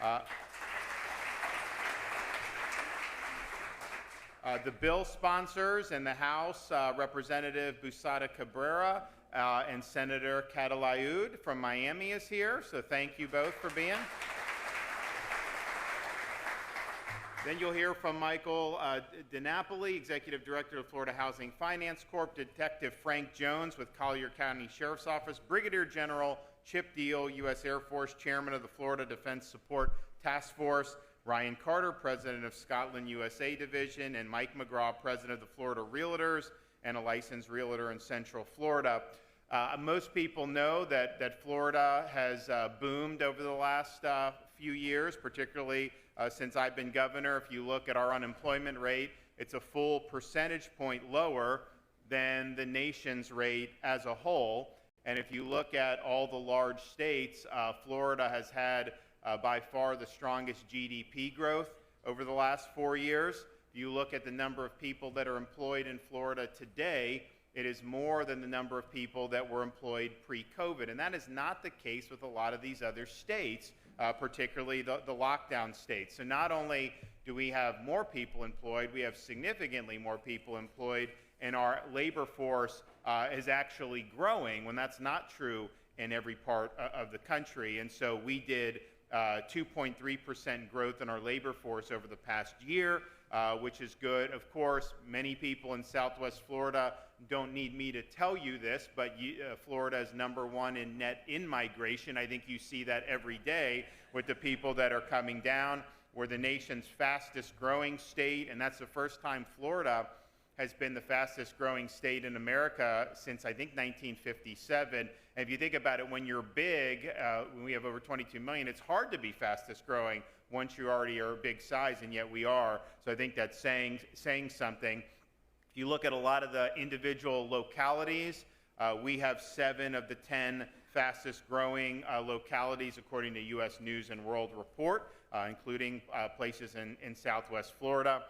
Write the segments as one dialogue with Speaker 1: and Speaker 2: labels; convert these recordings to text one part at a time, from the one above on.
Speaker 1: Uh, the bill sponsors in the House, Representative Busada Cabrera and Senator Catalayud from Miami is here, so thank you both for being. Then you'll hear from Michael DiNapoli, Executive Director of Florida Housing Finance Corp., Detective Frank Jones with Collier County Sheriff's Office, Brigadier General Chip Deal, U.S. Air Force, Chairman of the Florida Defense Support Task Force, Ryan Carter, President of Scotland USA Division, and Mike McGraw, President of the Florida Realtors and a licensed realtor in Central Florida. Most people know that Florida has boomed over the last few years, particularly since I've been governor. If you look at our unemployment rate, it's a full percentage point lower than the nation's rate as a whole. And if you look at all the large states, Florida has had by far the strongest GDP growth over the last 4 years. If you look at the number of people that are employed in Florida today, it is more than the number of people that were employed pre-COVID. And that is not the case with a lot of these other states, particularly the lockdown states. So not only do we have more people employed, we have significantly more people employed, and our labor force is actually growing when that's not true in every part of the country. And so we did 2.3% growth in our labor force over the past year, which is good. Of course, many people in Southwest Florida don't need me to tell you this, but Florida is #1 in net in-migration. I think you see that every day with the people that are coming down. We're the nation's fastest growing state, and that's the first time Florida has been the fastest growing state in America since, I think, 1957. And if you think about it, when you're big, when we have over 22 million, it's hard to be fastest growing once you already are a big size, and yet we are. So I think that's saying something. If you look at a lot of the individual localities, we have 7 of the 10 fastest growing localities according to U.S. News and World Report, including places in Southwest Florida.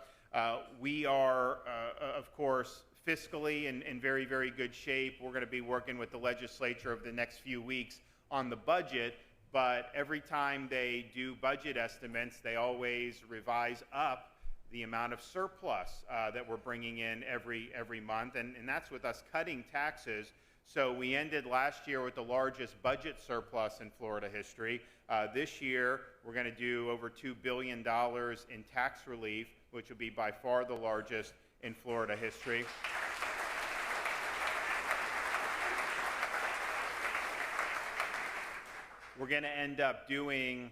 Speaker 1: We are, of course, fiscally in very, very good shape. We're going to be working with the legislature over the next few weeks on the budget, but every time they do budget estimates, they always revise up the amount of surplus that we're bringing in every month, and that's with us cutting taxes. So we ended last year with the largest budget surplus in Florida history. This year, we're going to do over $2 billion in tax relief, which will be by far the largest in Florida history. We're going to end up doing,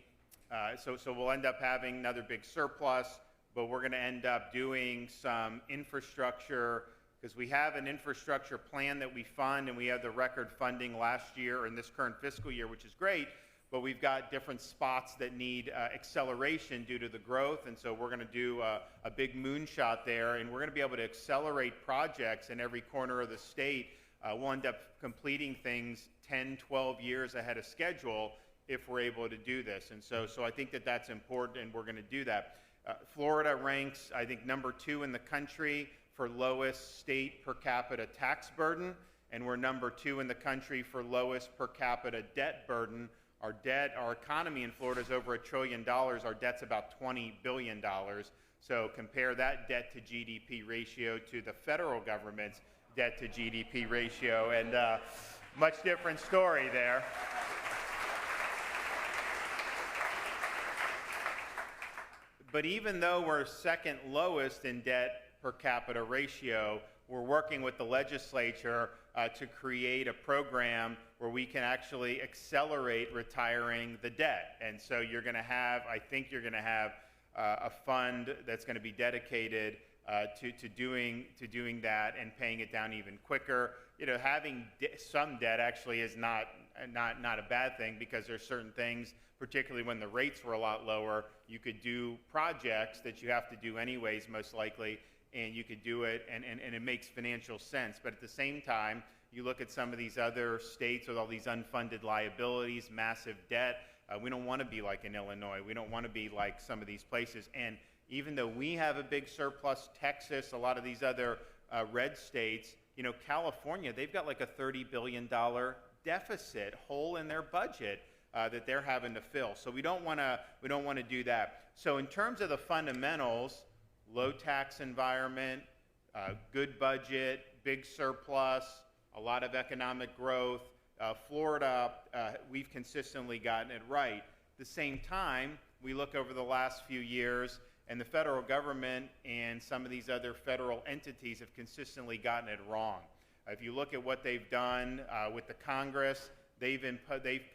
Speaker 1: so we'll end up having another big surplus, but we're going to end up doing some infrastructure, because we have an infrastructure plan that we fund, and we had the record funding last year and this current fiscal year, which is great, but we've got different spots that need acceleration due to the growth, and so we're going to do a big moonshot there, and we're going to be able to accelerate projects in every corner of the state. We'll end up completing things 10, 12 years ahead of schedule if we're able to do this, and so I think that that's important, and we're going to do that. Florida ranks, I think, #2 in the country for lowest state per capita tax burden, and we're #2 in the country for lowest per capita debt burden. Our debt, our economy in Florida is over $1 trillion. Our debt's about $20 billion. So compare that debt to GDP ratio to the federal government's debt to GDP ratio, and much different story there. But even though we're second lowest in debt per capita ratio, we're working with the legislature to create a program where we can actually accelerate retiring the debt. And so you're going to have, I think you're going to have a fund that's going to be dedicated to doing that and paying it down even quicker. You know, having some debt actually is not a bad thing, because there's certain things, particularly when the rates were a lot lower, you could do projects that you have to do anyways, most likely, and you could do it, and it makes financial sense. But at the same time, you look at some of these other states with all these unfunded liabilities, massive debt. We don't want to be like in Illinois. We don't want to be like some of these places. And even though we have a big surplus, Texas, a lot of these other red states, you know, California, they've got like a $30 billion deficit hole in their budget that they're having to fill. So we don't want to do that. So in terms of the fundamentals, low tax environment, good budget, big surplus, a lot of economic growth. Florida, we've consistently gotten it right. At the same time, we look over the last few years, and the federal government and some of these other federal entities have consistently gotten it wrong. If you look at what they've done with the Congress, they've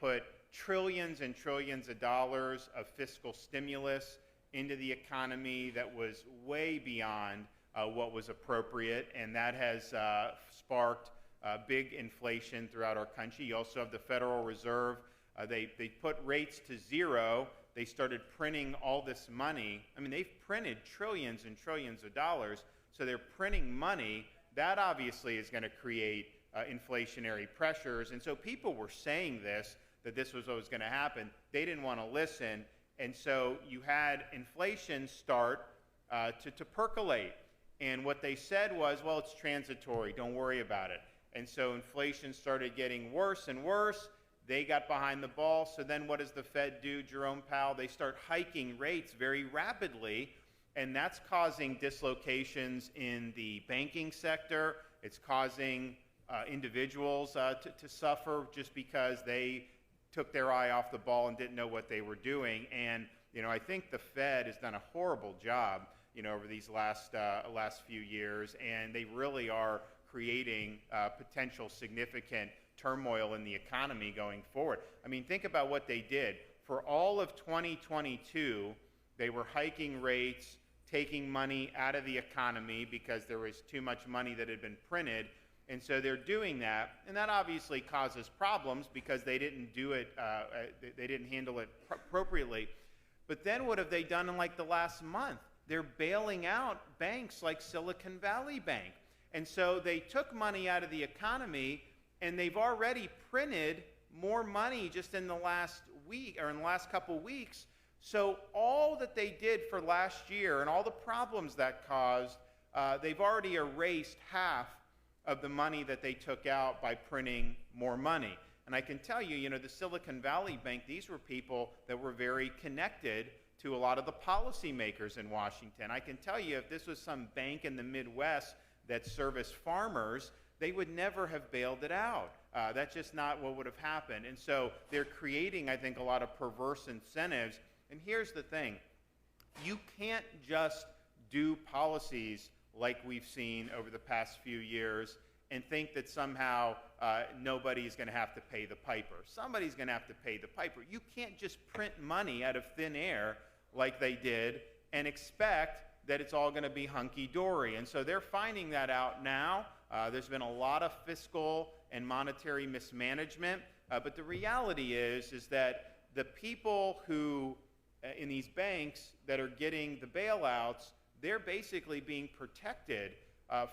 Speaker 1: put trillions and trillions of dollars of fiscal stimulus into the economy that was way beyond what was appropriate, and that has sparked big inflation throughout our country. You also have the Federal Reserve. They put rates to zero. They started printing all this money. I mean, they've printed trillions and trillions of dollars, so they're printing money. That obviously is going to create inflationary pressures. And so people were saying that this was what was going to happen. They didn't want to listen. And so you had inflation start to percolate. And what they said was, well, it's transitory. Don't worry about it. And so inflation started getting worse and worse. They got behind the ball. So then what does the Fed do, Jerome Powell? They start hiking rates very rapidly. And that's causing dislocations in the banking sector. It's causing individuals to suffer just because they took their eye off the ball and didn't know what they were doing. And I think the Fed has done a horrible job over these last few years, and they really are creating potential significant turmoil in the economy going forward. I mean, think about what they did. For all of 2022, they were hiking rates, taking money out of the economy because there was too much money that had been printed. And so they're doing that, and that obviously causes problems because they didn't do it, they didn't handle it appropriately. But then what have they done in like the last month? They're bailing out banks like Silicon Valley Bank. And so they took money out of the economy, and they've already printed more money just in the last week or in the last couple weeks. So all that they did for last year and all the problems that caused, they've already erased half of the money that they took out by printing more money. And I can tell you, the Silicon Valley Bank, these were people that were very connected to a lot of the policymakers in Washington. I can tell you, if this was some bank in the Midwest that serviced farmers, they would never have bailed it out. That's just not what would have happened. And so they're creating, I think, a lot of perverse incentives. And here's the thing. You can't just do policies like we've seen over the past few years and think that somehow nobody's going to have to pay the piper. Somebody's going to have to pay the piper. You can't just print money out of thin air like they did and expect that it's all going to be hunky-dory. And so they're finding that out now. There's been a lot of fiscal and monetary mismanagement. But the reality is that the people who, in these banks that are getting the bailouts, they're basically being protected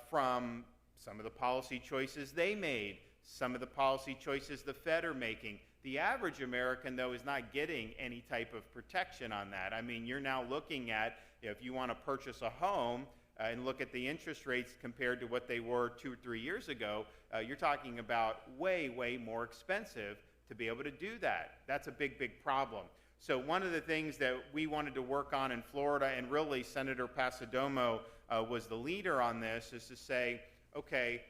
Speaker 1: from some of the policy choices they made, some of the policy choices the Fed are making. The average American, though, is not getting any type of protection on that. I mean, you're now looking at, if you want to purchase a home and look at the interest rates compared to what they were 2 or 3 years ago, you're talking about way, way more expensive to be able to do that. That's a big, big problem. So one of the things that we wanted to work on in Florida, and really Senator Pasadomo was the leader on this, is to say, okay,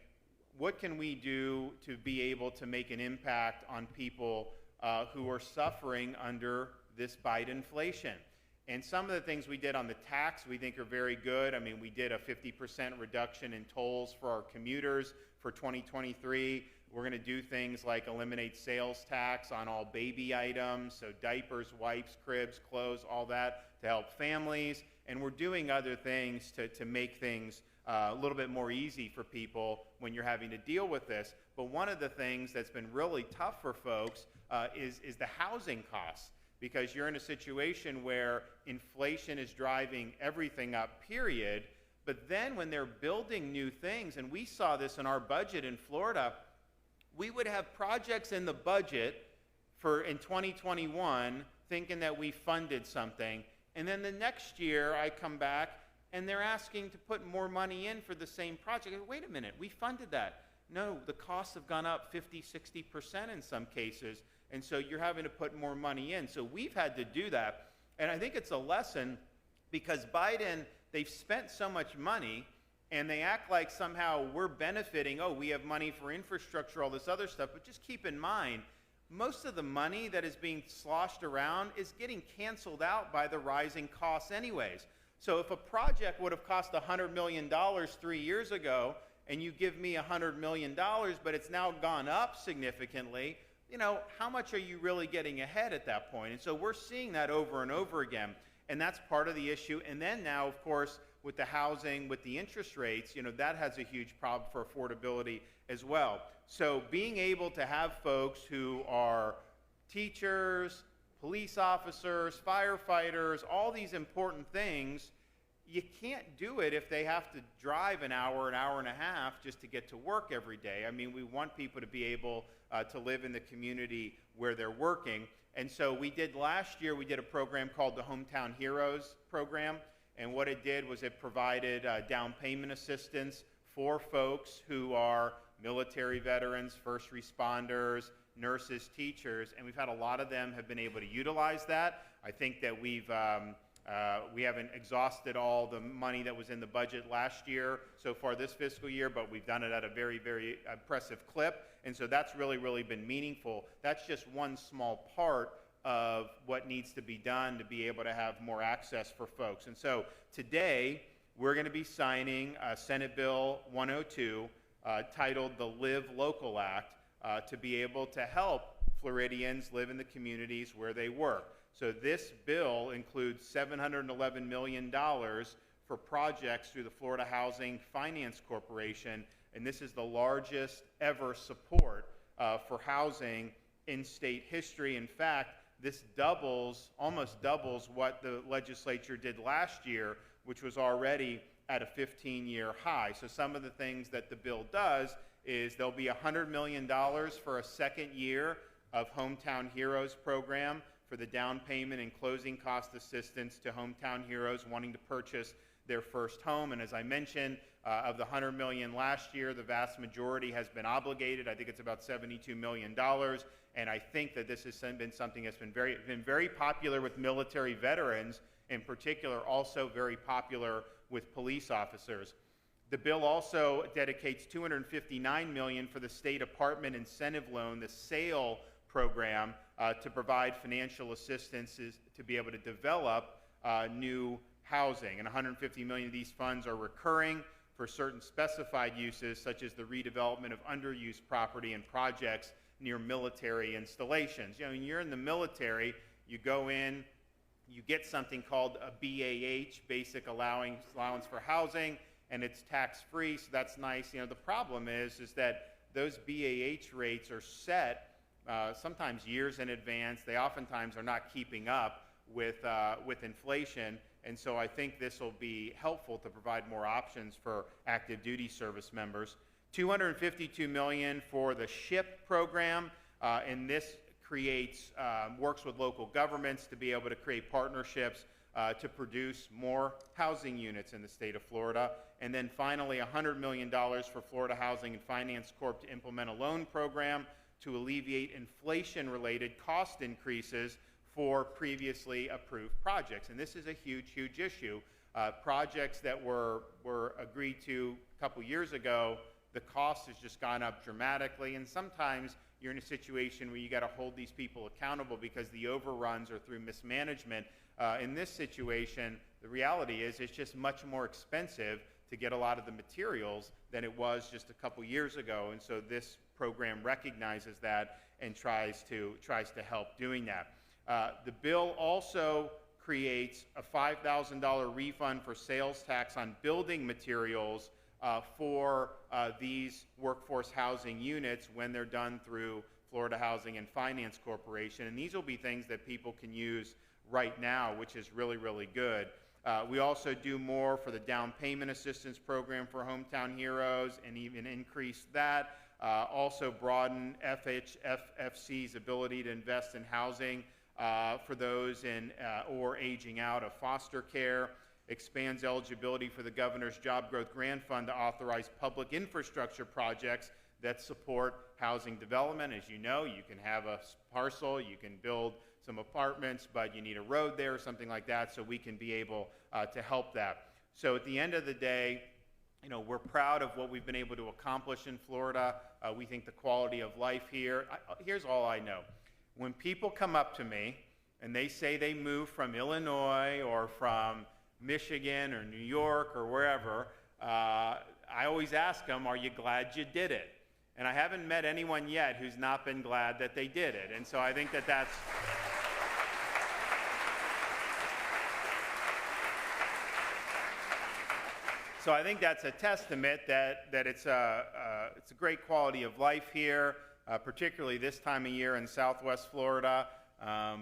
Speaker 1: what can we do to be able to make an impact on people who are suffering under this Bidenflation? And some of the things we did on the tax we think are very good. I mean, we did a 50% reduction in tolls for our commuters for 2023. We're going to do things like eliminate sales tax on all baby items, so diapers, wipes, cribs, clothes, all that to help families. And we're doing other things to make things a little bit more easy for people when you're having to deal with this. But one of the things that's been really tough for folks is the housing costs, because you're in a situation where inflation is driving everything up, period. But then when they're building new things, and we saw this in our budget in Florida, we would have projects in the budget in 2021 thinking that we funded something, and then the next year I come back and they're asking to put more money in for the same project. Wait a minute, we funded that. No, the costs have gone up 50, 60% in some cases, and so you're having to put more money in. So we've had to do that, and I think it's a lesson because Biden, they've spent so much money, and they act like somehow we're benefiting. Oh, we have money for infrastructure, all this other stuff, but just keep in mind, most of the money that is being sloshed around is getting canceled out by the rising costs anyways. So if a project would have cost $100 million 3 years ago, and you give me $100 million, but it's now gone up significantly, you know, how much are you really getting ahead at that point? And so we're seeing that over and over again, and that's part of the issue. And then now, of course, with the housing, with the interest rates, you know, that has a huge problem for affordability as well. So being able to have folks who are teachers, police officers, firefighters, all these important things, you can't do it if they have to drive an hour and a half just to get to work every day. I mean, we want people to be able to live in the community where they're working. And so we did last year, we did a program called the Hometown Heroes program. And what it did was it provided down payment assistance for folks who are military veterans, first responders, nurses, teachers, and we've had a lot of them have been able to utilize that. I think that we haven't exhausted all the money that was in the budget last year so far this fiscal year, but we've done it at a very, very impressive clip, and so that's really, really been meaningful. That's just one small part of what needs to be done to be able to have more access for folks. And so today, we're going to be signing Senate Bill 102 titled the Live Local Act to be able to help Floridians live in the communities where they work. So this bill includes $711 million for projects through the Florida Housing Finance Corporation, and this is the largest ever support for housing in state history. In fact, this almost doubles what the legislature did last year, which was already at a 15-year high. So some of the things that the bill does is there'll be $100 million for a second year of Hometown Heroes program for the down payment and closing cost assistance to hometown heroes wanting to purchase their first home. And as I mentioned, of the $100 million last year, the vast majority has been obligated. I think it's about $72 million. And I think that this has been something that's been very popular with military veterans, in particular, also very popular with police officers. The bill also dedicates $259 million for the state apartment incentive loan, the SAIL program, to provide financial assistance to be able to develop new housing. And $150 million of these funds are recurring for certain specified uses, such as the redevelopment of underused property and projects near military installations. You know, when you're in the military, you go in, you get something called a BAH, Basic Allowance for Housing, and it's tax-free, so that's nice. You know, the problem is that those BAH rates are set sometimes years in advance. They oftentimes are not keeping up with inflation, and so I think this will be helpful to provide more options for active duty service members. $252 million for the SHIP program, and this works with local governments to be able to create partnerships to produce more housing units in the state of Florida. And then finally, $100 million for Florida Housing and Finance Corp to implement a loan program to alleviate inflation-related cost increases for previously approved projects. And this is a huge, huge issue. Projects that were agreed to a couple years ago, the cost has just gone up dramatically, and sometimes you're in a situation where you got to hold these people accountable because the overruns are through mismanagement. In this situation, the reality is it's just much more expensive to get a lot of the materials than it was just a couple years ago, and so this program recognizes that and tries to help doing that. The bill also creates a $5,000 refund for sales tax on building materials for these workforce housing units when they're done through Florida Housing and Finance Corporation. And these will be things that people can use right now, which is really, really good. We also do more for the down payment assistance program for Hometown Heroes and even increase that. Also broaden FHFFC's ability to invest in housing for those in or aging out of foster care. Expands eligibility for the Governor's Job Growth Grant Fund to authorize public infrastructure projects that support housing development. As you know, you can have a parcel, you can build some apartments, but you need a road there or something like that, so we can be able to help that. So at the end of the day, we're proud of what we've been able to accomplish in Florida. We think the quality of life here, here's all I know. When people come up to me and they say they moved from Illinois or from Michigan or New York or wherever, I always ask them, are you glad you did it? And I haven't met anyone yet who's not been glad that they did it. And so I think that that's... So I think that's a testament that it's a great quality of life here, particularly this time of year in Southwest Florida.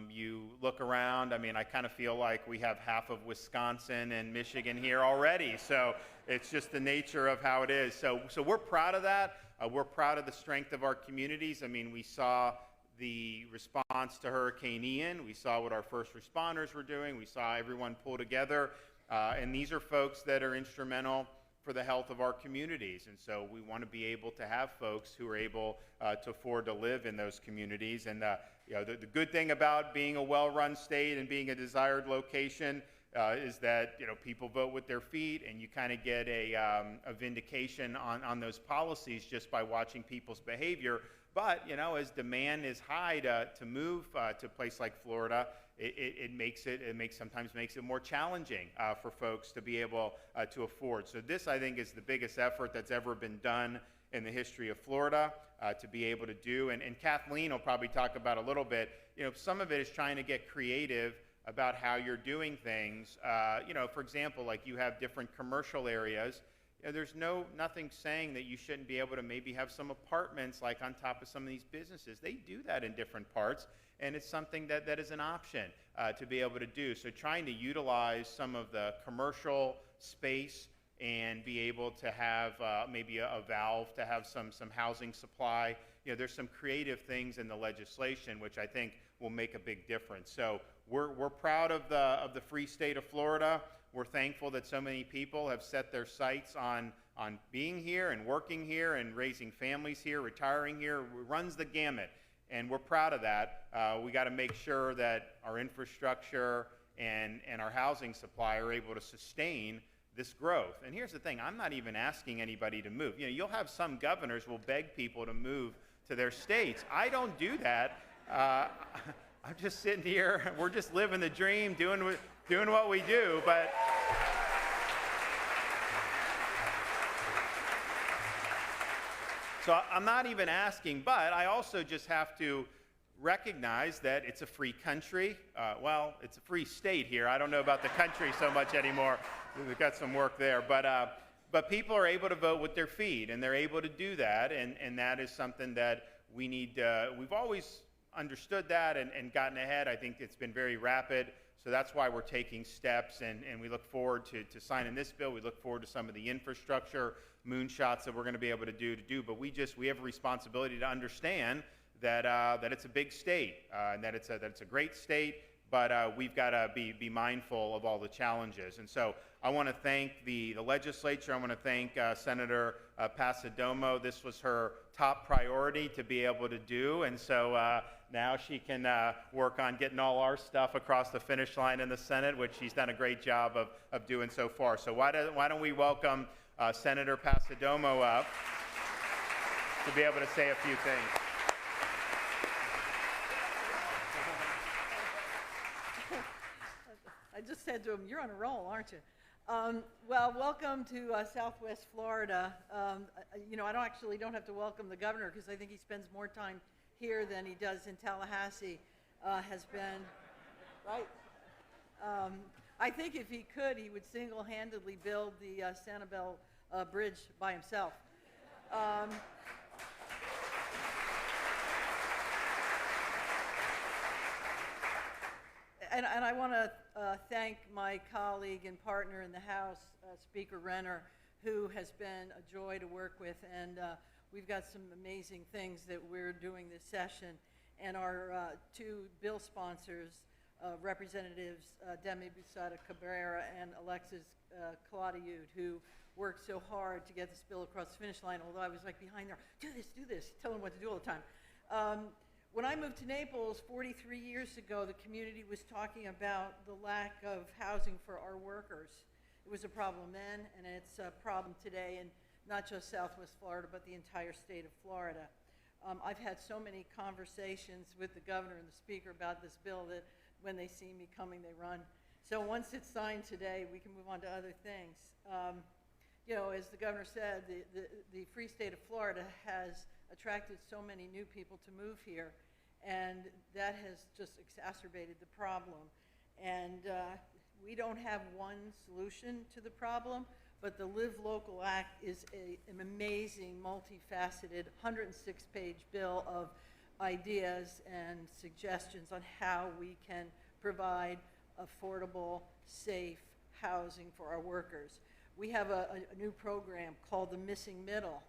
Speaker 1: You look around, I kind of feel like we have half of Wisconsin and Michigan here already. So it's just the nature of how it is. So we're proud of that. We're proud of the strength of our communities. We saw the response to Hurricane Ian. We saw what our first responders were doing. We saw everyone pull together. And these are folks that are instrumental for the health of our communities. And so we want to be able to have folks who are able to afford to live in those communities. And the good thing about being a well-run state and being a desired location is that people vote with their feet, and you kind of get a vindication on those policies just by watching people's behavior. But as demand is high to move to a place like Florida, it sometimes makes it more challenging for folks to be able to afford. So this, I think, is the biggest effort that's ever been done in the history of Florida to be able to do. And Kathleen will probably talk about a little bit. Some of it is trying to get creative about how you're doing things. For example, like you have different commercial areas. There's nothing saying that you shouldn't be able to maybe have some apartments like on top of some of these businesses. They do that in different parts, and it's something that is an option to be able to do. So trying to utilize some of the commercial space and be able to have maybe a valve to have some housing supply. There's some creative things in the legislation which I think will make a big difference. So we're proud of the free state of Florida. We're thankful that so many people have set their sights on being here and working here and raising families here, retiring here. It runs the gamut, and we're proud of that. We got to make sure that our infrastructure and our housing supply are able to sustain this growth. And here's the thing, I'm not even asking anybody to move. You'll have some governors will beg people to move to their states. I don't do that. I'm just sitting here, we're just living the dream, doing what we do, but so I'm not even asking, but I also just have to recognize that it's a free country. Well, it's a free state here. I don't know about the country so much anymore. We've got some work there, but people are able to vote with their feet, and they're able to do that, and that is something that we need. We've always understood that and gotten ahead. I think it's been very rapid, so that's why we're taking steps, and we look forward to signing this bill. We look forward to some of the infrastructure moonshots that we're going to be able to do, but we have a responsibility to understand that it's a big state, and that it's a great state, but we've got to be mindful of all the challenges. And so I want to thank the legislature. I want to thank Senator Pasadomo. This was her top priority to be able to do, and so now she can work on getting all our stuff across the finish line in the Senate, which she's done a great job of doing so far. So why don't we welcome Senator Pasadomo up to be able to say a few things.
Speaker 2: I just said to him, "You're on a roll, aren't you?" Well, welcome to Southwest Florida. I don't have to welcome the governor because I think he spends more time here than he does in Tallahassee. Has been right. I think if he could, he would single-handedly build the Sanibel Bridge by himself. And I want to thank my colleague and partner in the House, Speaker Renner, who has been a joy to work with. And we've got some amazing things that we're doing this session. And our two bill sponsors, Representatives Demi Busada Cabrera and Alexis Claudiute, who worked so hard to get this bill across the finish line, although I was like behind there, do this, tell them what to do all the time. When I moved to Naples 43 years ago, the community was talking about the lack of housing for our workers. It was a problem then, and it's a problem today in not just Southwest Florida, but the entire state of Florida. I've had so many conversations with the governor and the speaker about this bill that when they see me coming, they run. So once it's signed today, we can move on to other things. You know, as the governor said, the free state of Florida has attracted so many new people to move here, and that has just exacerbated the problem. And we don't have one solution to the problem, but the Live Local Act is an amazing, multifaceted, 106-page bill of ideas and suggestions on how we can provide affordable, safe housing for our workers. We have a new program called the Missing Middle.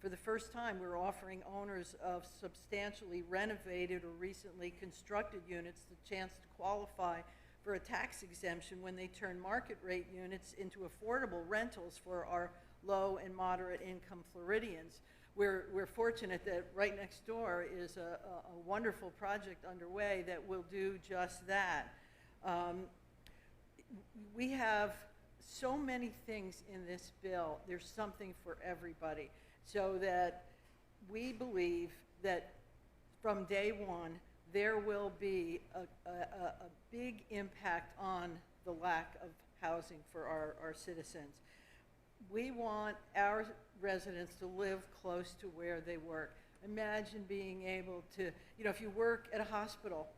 Speaker 2: For the first time, we're offering owners of substantially renovated or recently constructed units the chance to qualify for a tax exemption when they turn market rate units into affordable rentals for our low and moderate income Floridians. We're fortunate that right next door is a wonderful project underway that will do just that. We have so many things in this bill. There's something for everybody, so that we believe that from day one, there will be a big impact on the lack of housing for our citizens. We want our residents to live close to where they work. Imagine being able to, you know, if you work at a hospital,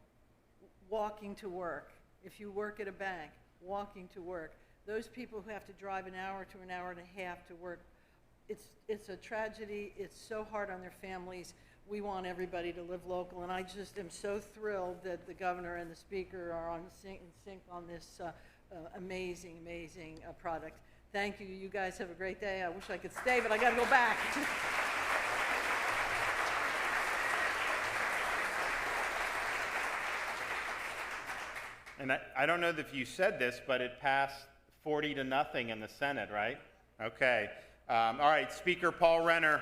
Speaker 2: walking to work. If you work at a bank, walking to work. Those people who have to drive an hour to an hour and a half to work, it's a tragedy. It's so hard on their families. We want everybody to live local, and I just am so thrilled that the governor and the speaker are in sync on this amazing product. Thank you. You guys have a great day. I wish I could stay, but I got to go back.
Speaker 1: And I don't know if you said this, but it passed 40-0 in the Senate, right? Okay. All right, Speaker Paul Renner.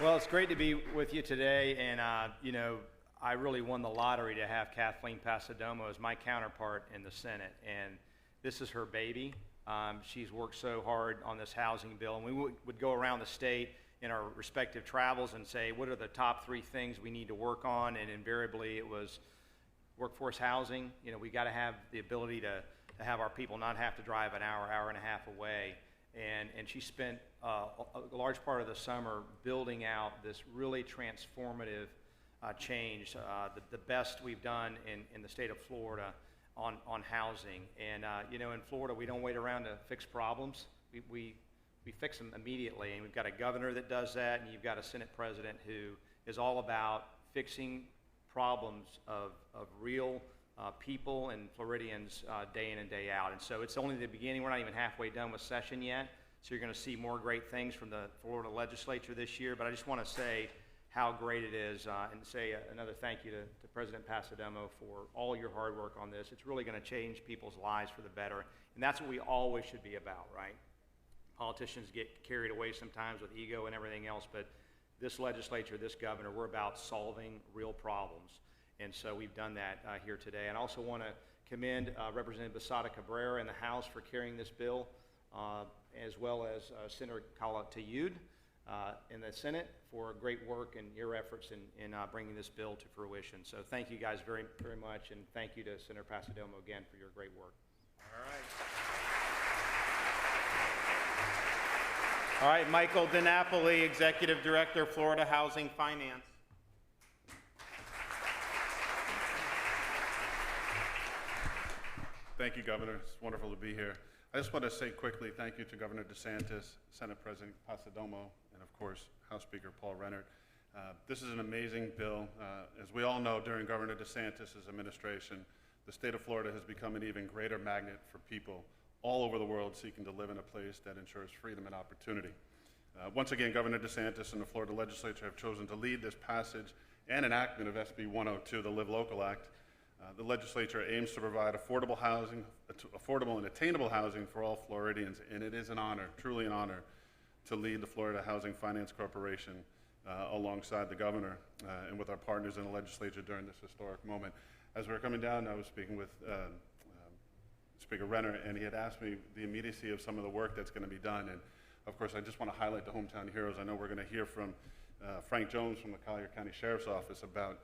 Speaker 3: Well, it's great to be with you today, and you know, I really won the lottery to have Kathleen Pasadomo as my counterpart in the Senate, and this is her baby. She's worked so hard on this housing bill, and we would go around the state in our respective travels and say, what are the top 3 things we need to work on? And invariably it was workforce housing. You know, we got to have the ability to have our people not have to drive an hour and a half away. And she spent a large part of the summer building out this really transformative change, the best we've done in the state of Florida on housing. And you know, in Florida, we don't wait around to fix problems. We fix them immediately, and we've got a governor that does that, and you've got a Senate president who is all about fixing problems of real people and Floridians day in and day out. And so it's only the beginning. We're not even halfway done with session yet, so you're going to see more great things from the Florida legislature this year. But I just want to say how great it is and say another thank you to President Pasadomo for all your hard work on this. It's really going to change people's lives for the better, and that's what we always should be about, right? Politicians get carried away sometimes with ego and everything else, but this legislature, this governor, we're about solving real problems. And so we've done that here today. And I also want to commend Representative Basada Cabrera in the House for carrying this bill, as well as Senator Kala Tayud in the Senate for great work and your efforts in bringing this bill to fruition. So thank you guys very much, and thank you to Senator Pasadomo again for your great work.
Speaker 1: All right. All right, Michael DiNapoli, Executive Director, Florida Housing Finance.
Speaker 4: Thank you, Governor. It's wonderful to be here. I just want to say quickly thank you to Governor DeSantis, Senate President Pasadomo, and of course, House Speaker Paul Renner. This is an amazing bill. As we all know, during Governor DeSantis' administration, the state of Florida has become an even greater magnet for people all over the world seeking to live in a place that ensures freedom and opportunity. Once again, Governor DeSantis and the Florida legislature have chosen to lead this passage and enactment of SB 102, the Live Local Act. The legislature aims to provide affordable housing, affordable and attainable housing for all Floridians, and it is an honor, truly an honor, to lead the Florida Housing Finance Corporation alongside the governor and with our partners in the legislature during this historic moment. As we were coming down, I was speaking with Speaker Renner, and he had asked me the immediacy of some of the work that's going to be done. And of course, I just want to highlight the hometown heroes. I know we're going to hear from Frank Jones from the Collier County Sheriff's Office about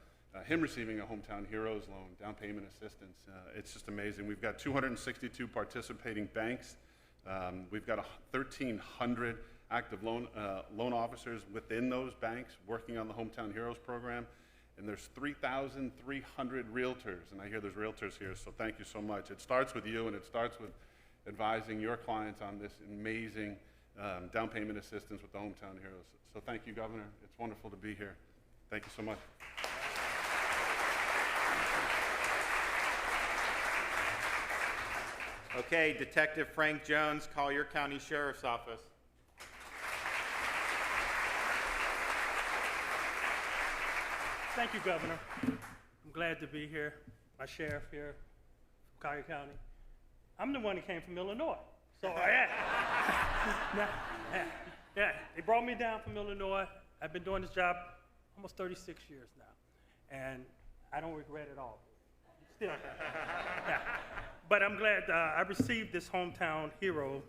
Speaker 4: him receiving a Hometown Heroes loan, down payment assistance. It's just amazing. We've got 262 participating banks. We've got 1,300 active loan officers within those banks working on the Hometown Heroes program. And there's 3,300 realtors, and I hear there's realtors here, so thank you so much. It starts with you, and it starts with advising your clients on this amazing down payment assistance with the Hometown Heroes. So thank you, Governor. It's wonderful to be here. Thank you so much.
Speaker 1: Okay, Detective Frank Jones, Collier County Sheriff's Office.
Speaker 5: Thank you, Governor. I'm glad to be here. My sheriff here from Collier County. I'm the one that came from Illinois. So, yeah, they brought me down from Illinois. I've been doing this job almost 36 years now, and I don't regret it all. Still, yeah. But I'm glad I received this Hometown Hero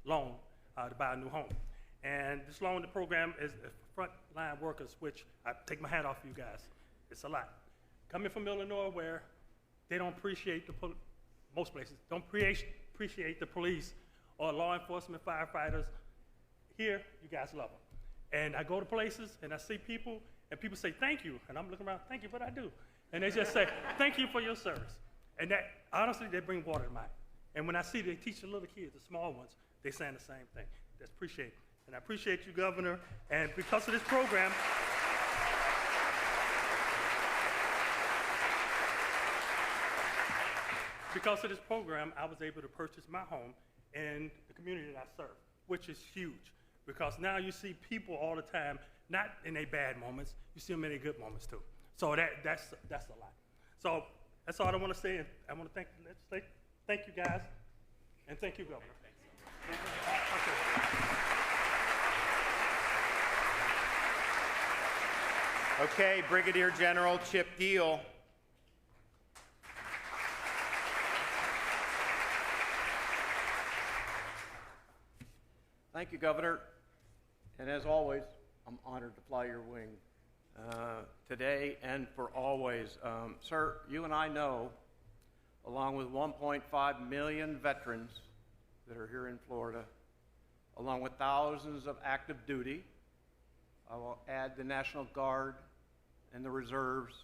Speaker 5: loan to buy a new home. And this loan, the program is for frontline workers, which I take my hat off for you guys. It's a lot. Coming from Illinois, where they don't appreciate most places don't appreciate the police or law enforcement firefighters. Here, you guys love them. And I go to places and I see people, and people say, thank you. And I'm looking around, thank you, what I do. And they just say, thank you for your service. And that, honestly, they bring water to my eye. And when I see they teach the little kids, the small ones, they're saying the same thing. That's appreciated. And I appreciate you, Governor. And because of this program, I was able to purchase my home in the community that I serve, which is huge. Because now you see people all the time, not in their bad moments, you see them in their good moments too. So that's a lot. So that's all I want to say. And I want to thank you guys, and thank you, Governor.
Speaker 1: Okay, Brigadier General Chip Deal.
Speaker 6: Thank you, Governor. And as always, I'm honored to fly your wing today and for always. Sir, you and I know, along with 1.5 million veterans that are here in Florida, along with thousands of active duty, I will add the National Guard and the Reserves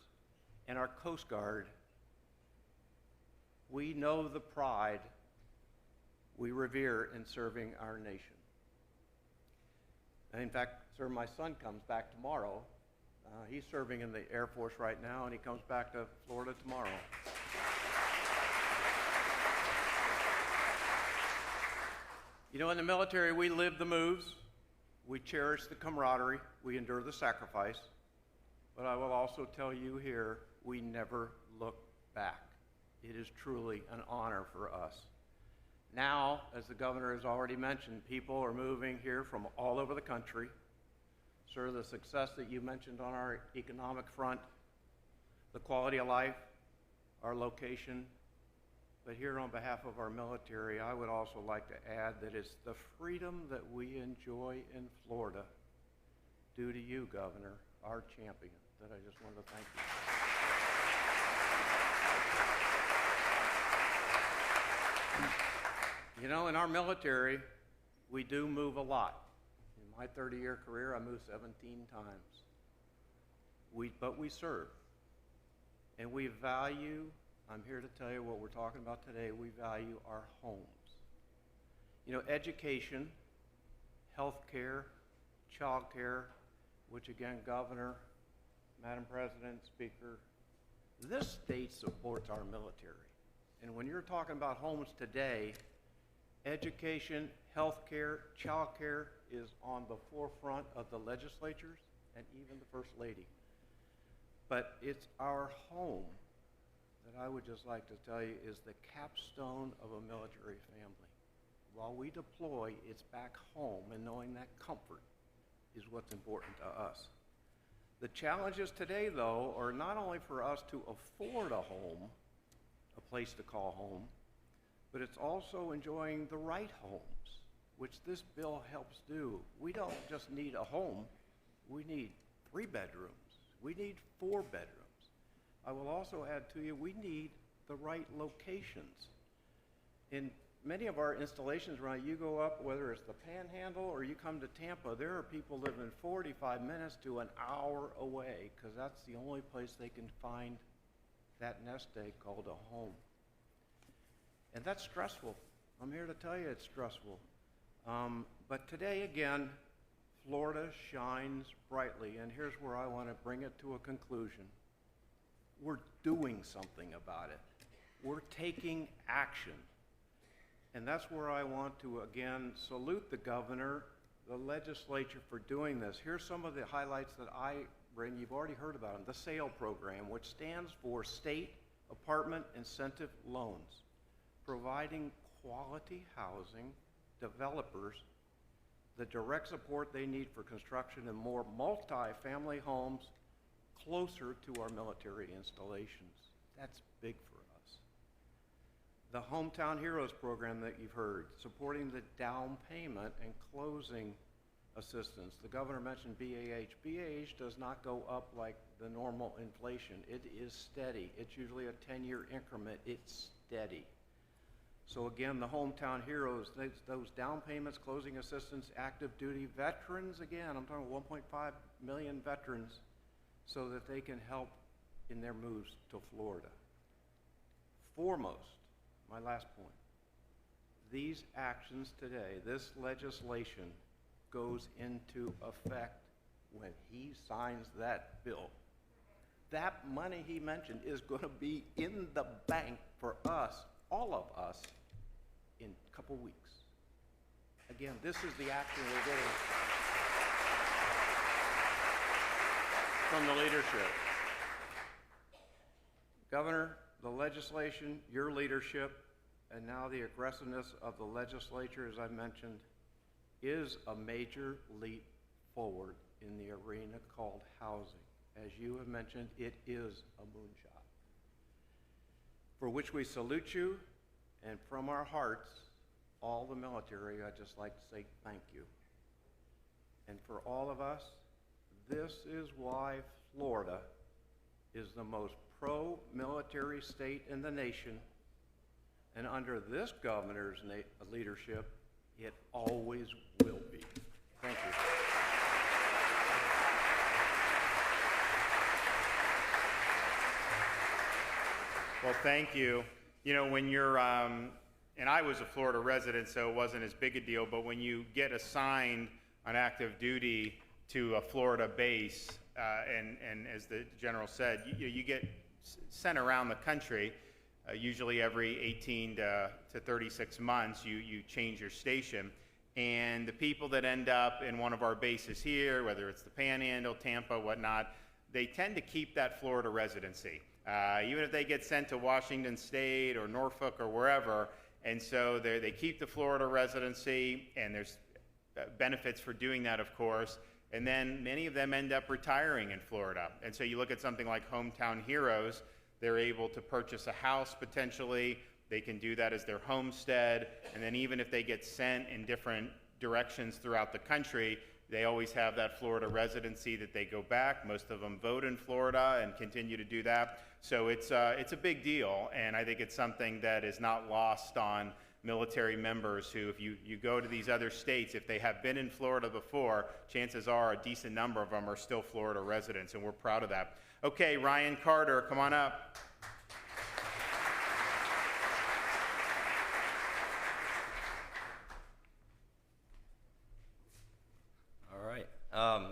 Speaker 6: and our Coast Guard. We know the pride we revere in serving our nation. And in fact, sir, my son comes back tomorrow. He's serving in the Air Force right now, and he comes back to Florida tomorrow. You know, in the military, we live the moves, we cherish the camaraderie, we endure the sacrifice, but I will also tell you here, we never look back. It is truly an honor for us. Now, as the governor has already mentioned, people are moving here from all over the country. Sir, the success that you mentioned on our economic front, the quality of life, our location, but here on behalf of our military, I would also like to add that it's the freedom that we enjoy in Florida due to you, Governor, our champion, that I just wanted to thank you. You know, in our military, we do move a lot. In my 30-year career, I moved 17 times. But we serve. And we value, I'm here to tell you what we're talking about today, we value our homes. You know, education, health care, child care, which again, Governor, Madam President, Speaker, this state supports our military. And when you're talking about homes today, education, health care, child care is on the forefront of the legislatures and even the First Lady. But it's our home that I would just like to tell you is the capstone of a military family. While we deploy, it's back home, and knowing that comfort is what's important to us. The challenges today, though, are not only for us to afford a home, a place to call home, but it's also enjoying the right homes, which this bill helps do. We don't just need a home, we need 3 bedrooms, we need 4 bedrooms. I will also add to you, we need the right locations. In many of our installations around, you go up, whether it's the Panhandle or you come to Tampa, there are people living 45 minutes to an hour away because that's the only place they can find that nest egg called a home. And that's stressful. I'm here to tell you it's stressful. But today, again, Florida shines brightly, and here's where I want to bring it to a conclusion. We're doing something about it. We're taking action. And that's where I want to, again, salute the governor, the legislature for doing this. Here's some of the highlights that I bring. You've already heard about them. The SAIL program, which stands for State Apartment Incentive Loans, providing quality housing developers the direct support they need for construction and more multi-family homes closer to our military installations. That's big for us. The Hometown Heroes program that you've heard, supporting the down payment and closing assistance. The governor mentioned BAH. BAH does not go up like the normal inflation. It is steady. It's usually a 10-year increment. It's steady. So again, the Hometown Heroes, those down payments, closing assistance, active duty veterans, again, I'm talking 1.5 million veterans, so that they can help in their moves to Florida. Foremost, my last point, these actions today, this legislation goes into effect when he signs that bill. That money he mentioned is going to be in the bank for us, all of us, in a couple weeks. Again, this is the action we're getting from the leadership. Governor, the legislation, your leadership, and now the aggressiveness of the legislature, as I mentioned, is a major leap forward in the arena called housing. As you have mentioned, it is a moonshot, for which we salute you. And from our hearts, all the military, I'd just like to say thank you. And for all of us, this is why Florida is the most pro-military state in the nation. And under this governor's leadership, it always will be. Thank you.
Speaker 1: Well, thank you. You know, when you're, and I was a Florida resident, so it wasn't as big a deal, but when you get assigned on active duty to a Florida base, and as the general said, you get sent around the country, usually every 18 to 36 months, you change your station. And the people that end up in one of our bases here, whether it's the Panhandle, Tampa, whatnot, they tend to keep that Florida residency. Even if they get sent to Washington State or Norfolk or wherever, and so they keep the Florida residency, and there's benefits for doing that, of course, and then many of them end up retiring in Florida. And so you look at something like Hometown Heroes, they're able to purchase a house potentially, they can do that as their homestead, and then even if they get sent in different directions throughout the country, they always have that Florida residency that they go back. Most of them vote in Florida and continue to do that. So it's a big deal, and I think it's something that is not lost on military members who, if you go to these other states, if they have been in Florida before, chances are a decent number of them are still Florida residents, and we're proud of that. Okay, Ryan Carter, come on up.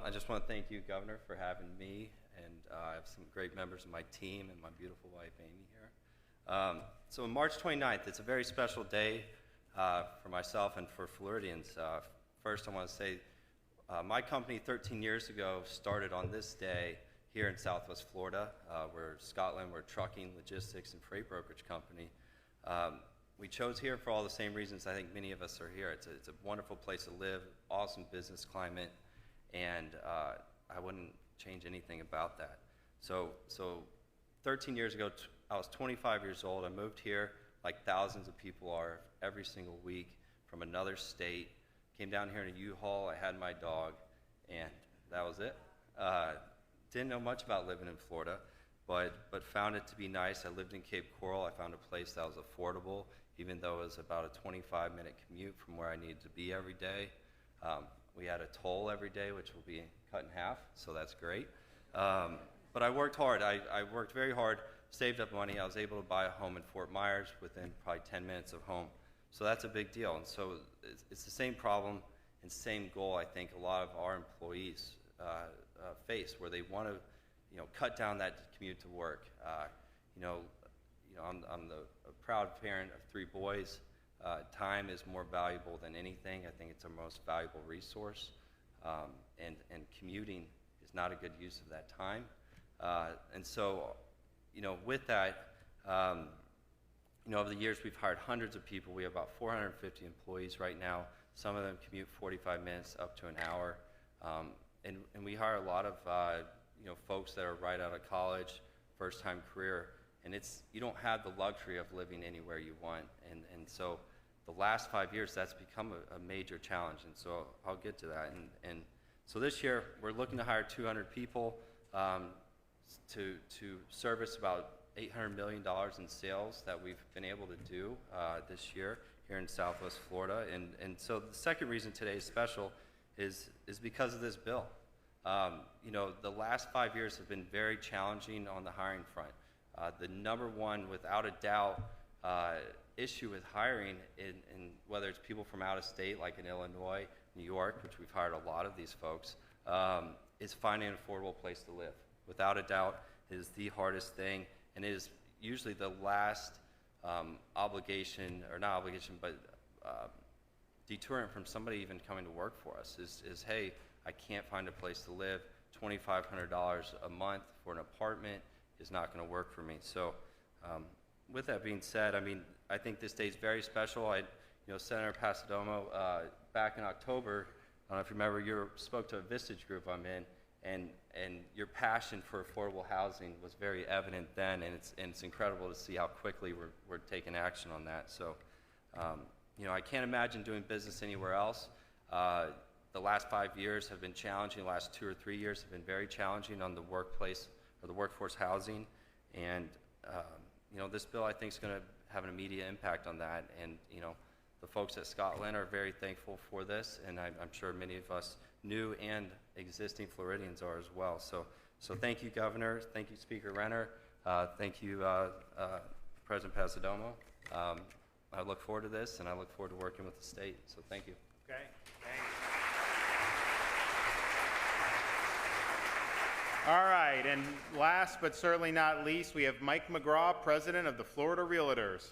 Speaker 7: I just want to thank you, Governor, for having me, and I have some great members of my team and my beautiful wife, Amy, here. So on March 29th, it's a very special day for myself and for Floridians. First, I want to say my company 13 years ago started on this day here in Southwest Florida. We're Scotland, we're a trucking, logistics, and freight brokerage company. We chose here for all the same reasons I think many of us are here. It's a wonderful place to live, awesome business climate, and I wouldn't change anything about that. So 13 years ago, I was 25 years old. I moved here like thousands of people are every single week from another state. Came down here in a U-Haul. I had my dog, and that was it. Didn't know much about living in Florida, but found it to be nice. I lived in Cape Coral. I found a place that was affordable, even though it was about a 25-minute commute from where I needed to be every day. We had a toll every day, which will be cut in half, so that's great. But I worked hard. I worked very hard, saved up money. I was able to buy a home in Fort Myers within probably 10 minutes of home. So that's a big deal. And so it's the same problem and same goal I think a lot of our employees face, where they want to, cut down that commute to work. I'm a proud parent of 3 boys. Time is more valuable than anything. I think it's our most valuable resource, and commuting is not a good use of that time. And so, with that, over the years we've hired hundreds of people. We have about 450 employees right now. Some of them commute 45 minutes up to an hour, and we hire a lot of folks that are right out of college, first-time career, and you don't have the luxury of living anywhere you want, and so the last 5 years that's become a major challenge, and so I'll get to that. And so this year we're looking to hire 200 people to service about $800 million in sales that we've been able to do this year here in Southwest Florida. And so the second reason today is special is because of this bill. The last 5 years have been very challenging on the hiring front. The number one, without a doubt, issue with hiring, in whether it's people from out of state, like in Illinois, New York, which we've hired a lot of these folks, is finding an affordable place to live. Without a doubt, it is the hardest thing, and it is usually the last obligation, or not obligation, but deterrent from somebody even coming to work for us is, hey, I can't find a place to live. $2,500 a month for an apartment is not going to work for me. So with that being said, I think this day is very special. Senator Pasadomo, back in October, I don't know if you remember, you spoke to a Vistage group I'm in, and your passion for affordable housing was very evident then, and it's incredible to see how quickly we're taking action on that. So, I can't imagine doing business anywhere else. The last 5 years have been challenging. The last 2 or 3 years have been very challenging on the workplace or the workforce housing, and this bill I think is going to have an immediate impact on that. And the folks at Scotland are very thankful for this, and I'm sure many of us new and existing Floridians are as well. So thank you, Governor. Thank you, Speaker Renner. Thank you, President Pasadomo. I look forward to this, and I look forward to working with the state. So thank you.
Speaker 1: Okay, thanks. All right, and last but certainly not least, we have Mike McGraw, President of the Florida Realtors.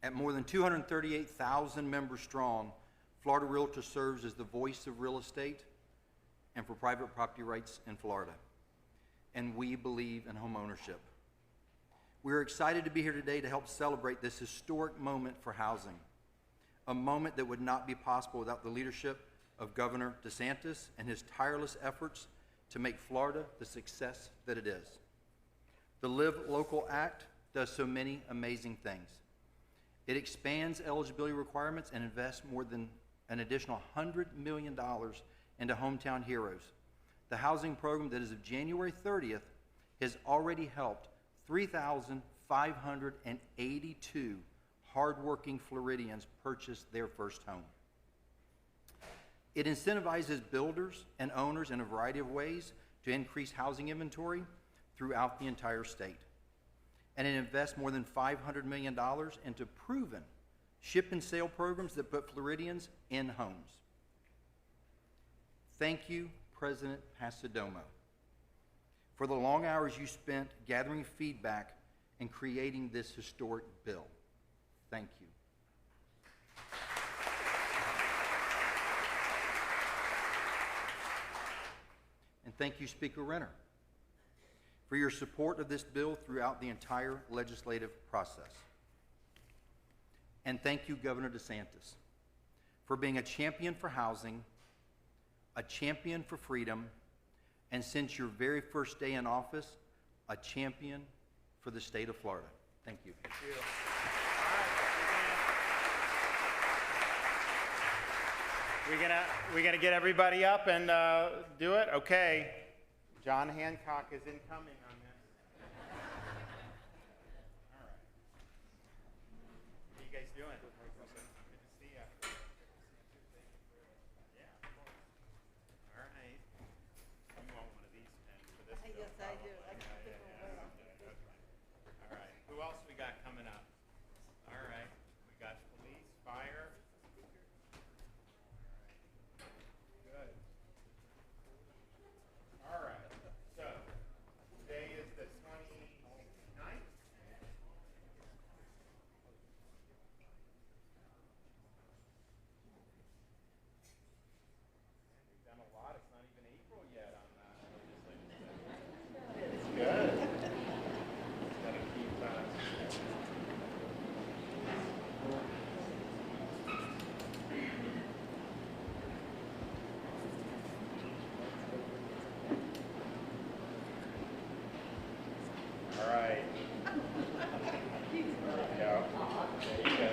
Speaker 8: At more than 238,000 members strong, Florida Realtors serves as the voice of real estate and for private property rights in Florida. And we believe in home ownership. We're excited to be here today to help celebrate this historic moment for housing, a moment that would not be possible without the leadership of Governor DeSantis and his tireless efforts to make Florida the success that it is. The Live Local Act does so many amazing things. It expands eligibility requirements and invests more than an additional $100 million into Hometown Heroes. The housing program that as of January 30th has already helped 3,582 hardworking Floridians purchase their first home. It incentivizes builders and owners in a variety of ways to increase housing inventory throughout the entire state. And it invests more than $500 million into proven ship and sale programs that put Floridians in homes. Thank you, President Pasadomo, for the long hours you spent gathering feedback and creating this historic bill. Thank you. Thank you, Speaker Renner, for your support of this bill throughout the entire legislative process. And thank you, Governor DeSantis, for being a champion for housing, a champion for freedom, and since your very first day in office, a champion for the state of Florida. Thank you.
Speaker 1: Thank you. We're gonna get everybody up and do it. Okay, John Hancock is incoming on this. All right. What are you guys doing? Good to see you. Yeah, of course. All right. You want one of these pens for this?
Speaker 2: Yes, I do.
Speaker 1: All right. Who else we got coming up? All right. We got police, fire. Good. All right. So today is the 29th. We've done a lot. It's not even April yet on legislative session. It's good. Gotta keep all right. There you go. There you go.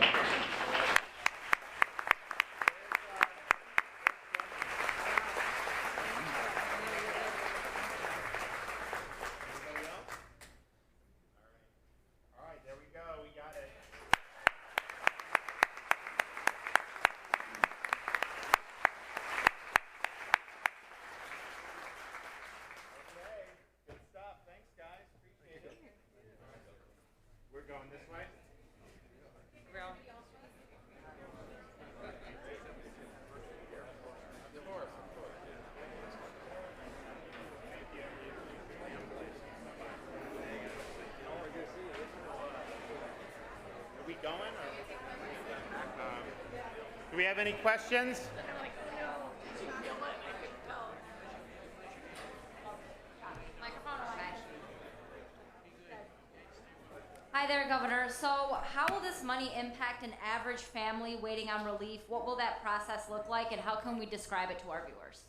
Speaker 1: Anybody else? All right, there we go. We got it. Okay, good stuff. Thanks, guys. Appreciate it. We're going this way. Of course, of course. Are we going? Do we have any questions?
Speaker 9: Hi there, Governor. So how will this money impact an average family waiting on relief? What will that process look like, and how can we describe it to our viewers?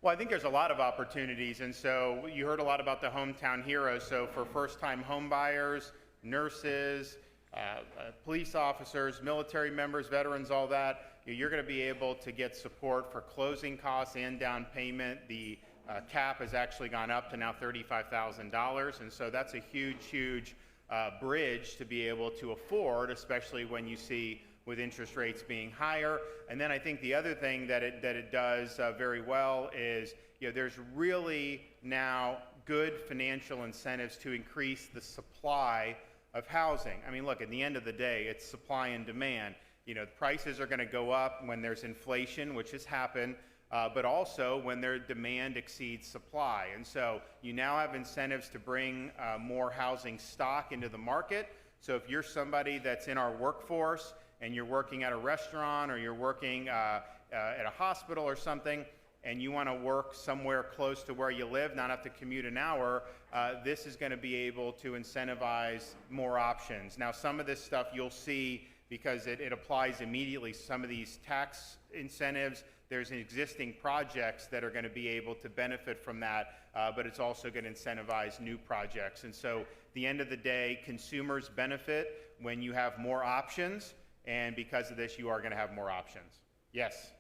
Speaker 1: Well, I think there's a lot of opportunities, and so you heard a lot about the Hometown Heroes. So for first-time home buyers, nurses, police officers, military members, veterans, all that, you're going to be able to get support for closing costs and down payment. The cap has actually gone up to now $35,000, and so that's a huge bridge to be able to afford, especially when you see with interest rates being higher. And then I think the other thing that it does very well is, there's really now good financial incentives to increase the supply of housing. I mean, look, at the end of the day, it's supply and demand. The prices are going to go up when there's inflation, which has happened, but also when their demand exceeds supply. And so you now have incentives to bring more housing stock into the market. So if you're somebody that's in our workforce and you're working at a restaurant or you're working at a hospital or something, and you want to work somewhere close to where you live, not have to commute an hour, this is going to be able to incentivize more options. Now, some of this stuff you'll see because it applies immediately. Some of these tax incentives, there's existing projects that are going to be able to benefit from that, but it's also going to incentivize new projects. And so, at the end of the day, consumers benefit when you have more options, and because of this, you are going to have more options. Yes?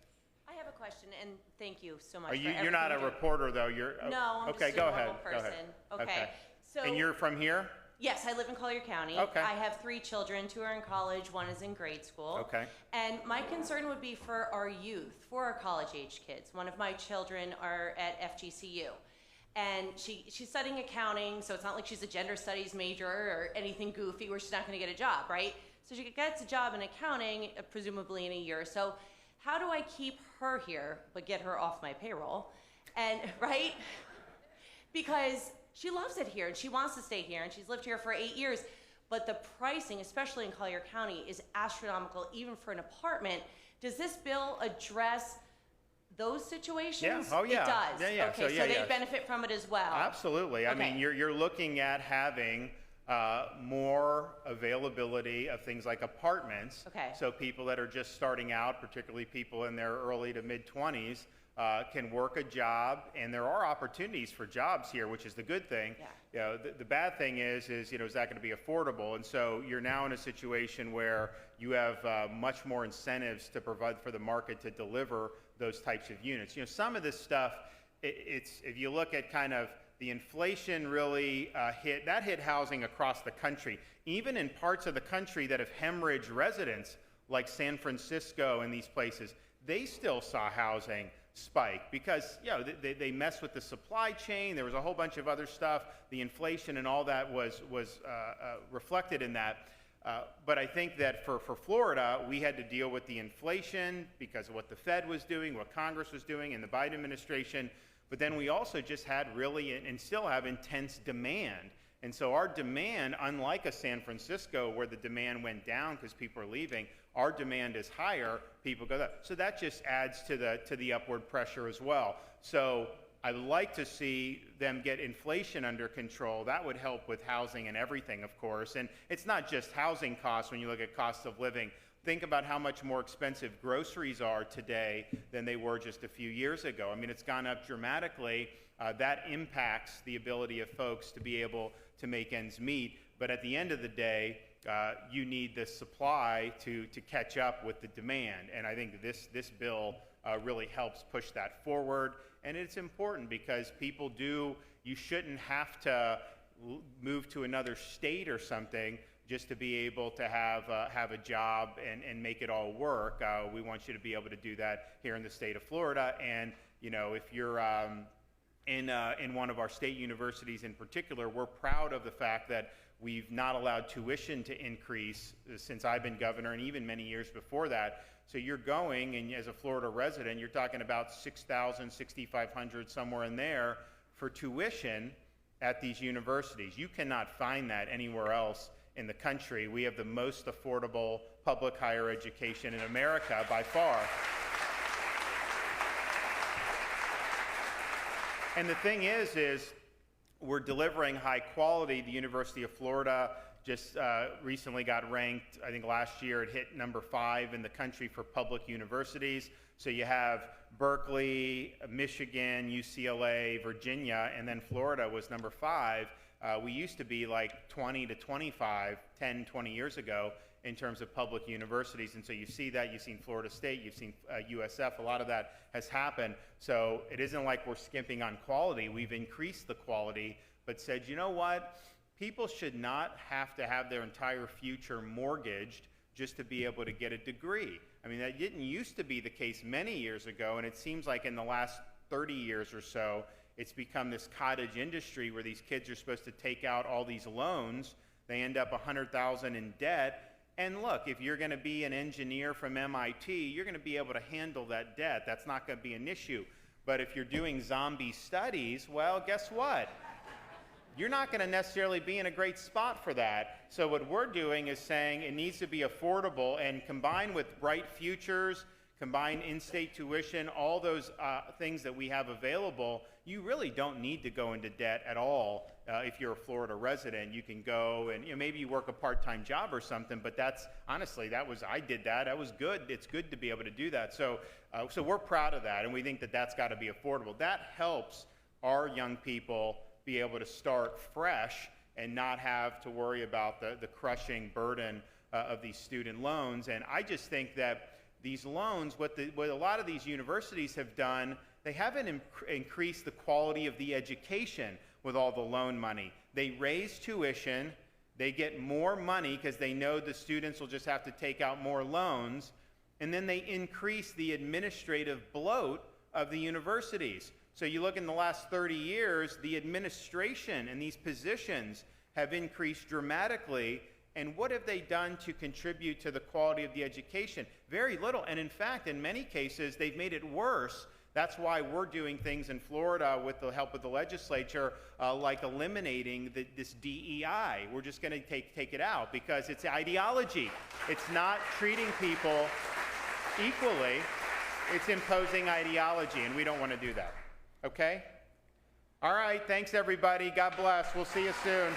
Speaker 10: I have a question, and thank you so much.
Speaker 1: Are you, you're not a reporter, though. You're
Speaker 10: no. I'm
Speaker 1: okay.
Speaker 10: Just
Speaker 1: Go
Speaker 10: a
Speaker 1: ahead.
Speaker 10: Person.
Speaker 1: Go ahead.
Speaker 10: Okay. So.
Speaker 1: And you're from here?
Speaker 10: Yes, I live in Collier County.
Speaker 1: Okay.
Speaker 10: I have 3 children. 2 are in college. 1 is in grade school.
Speaker 1: Okay.
Speaker 10: And my concern would be for our youth, for our college-age kids. One of my children are at FGCU, and she's studying accounting. So it's not like she's a gender studies major or anything goofy where she's not going to get a job, right? So she gets a job in accounting, presumably in a year or so. How do I keep her here but get her off my payroll? And right? Because she loves it here and she wants to stay here and she's lived here for 8 years. But the pricing, especially in Collier County, is astronomical even for an apartment. Does this bill address those situations,
Speaker 1: Yeah. Oh, yeah.
Speaker 10: it does.
Speaker 1: Yeah, yeah.
Speaker 10: Okay,
Speaker 1: So,
Speaker 10: they
Speaker 1: yeah.
Speaker 10: benefit from it as well.
Speaker 1: Absolutely. I mean,
Speaker 10: Okay.
Speaker 1: you're looking at having more availability of things like apartments.
Speaker 10: Okay.
Speaker 1: So people that are just starting out, particularly people in their early to mid-20s, can work a job, and there are opportunities for jobs here, which is the good thing.
Speaker 10: Yeah.
Speaker 1: You know, the bad thing is is that going to be affordable? And so you're now in a situation where you have much more incentives to provide for the market to deliver those types of units. You know, some of this stuff, it's if you look at kind of the inflation really hit housing across the country, even in parts of the country that have hemorrhaged residents, like San Francisco and these places. They still saw housing spike because, you know, they messed with the supply chain. There was a whole bunch of other stuff. The inflation and all that was reflected in that. But I think that for Florida, we had to deal with the inflation because of what the Fed was doing, what Congress was doing, and the Biden administration. But then we also just had really, and still have, intense demand. And so our demand, unlike a San Francisco where the demand went down because people are leaving, our demand is higher, people go up. So that just adds to the upward pressure as well. So I'd like to see them get inflation under control. That would help with housing and everything, of course. And it's not just housing costs when you look at cost of living. Think about how much more expensive groceries are today than they were just a few years ago. I mean, it's gone up dramatically. That impacts the ability of folks to be able to make ends meet. But at the end of the day, you need the supply to catch up with the demand. And I think this bill really helps push that forward. And it's important because you shouldn't have to move to another state or something just to be able to have a job and make it all work. We want you to be able to do that here in the state of Florida. And, you know, if you're in one of our state universities in particular, we're proud of the fact that we've not allowed tuition to increase since I've been governor, and even many years before that. So you're going, and as a Florida resident, you're talking about $6,000, $6,500, somewhere in there for tuition at these universities. You cannot find that anywhere else in the country. We have the most affordable public higher education in America by far. And the thing is we're delivering high quality. The University of Florida just recently got ranked, I think last year it hit number 5 in the country for public universities. So you have Berkeley, Michigan, UCLA, Virginia, and then Florida was number 5. We used to be like 20 to 25, 10, 20 years ago in terms of public universities. And so you see that, you've seen Florida State, you've seen USF, a lot of that has happened. So it isn't like we're skimping on quality. We've increased the quality, but said, you know what? People should not have to have their entire future mortgaged just to be able to get a degree. I mean, that didn't used to be the case many years ago, and it seems like in the last 30 years or so, it's become this cottage industry where these kids are supposed to take out all these loans. They end up $100,000 in debt. And look, if you're going to be an engineer from MIT, you're going to be able to handle that debt. That's not going to be an issue. But if you're doing zombie studies, well, guess what? You're not going to necessarily be in a great spot for that. So what we're doing is saying it needs to be affordable, and combined with Bright Futures, combined in-state tuition, all those things that we have available, you really don't need to go into debt at all. If you're a Florida resident, you can go and maybe you work a part-time job or something, but that's honestly, I did that. That was good. It's good to be able to do that. So we're proud of that, and we think that that's got to be affordable. That helps our young people be able to start fresh and not have to worry about the crushing burden of these student loans. And I just think that these loans, what a lot of these universities have done, they haven't increased the quality of the education with all the loan money. They raise tuition, they get more money because they know the students will just have to take out more loans, and then they increase the administrative bloat of the universities. So you look in the last 30 years, the administration and these positions have increased dramatically. And what have they done to contribute to the quality of the education? Very little. And in fact, in many cases, they've made it worse. That's why we're doing things in Florida with the help of the legislature, like eliminating this DEI. We're just going to take it out because it's ideology. It's not treating people equally. It's imposing ideology, and we don't want to do that. Okay? All right, thanks everybody. God bless. We'll see you soon.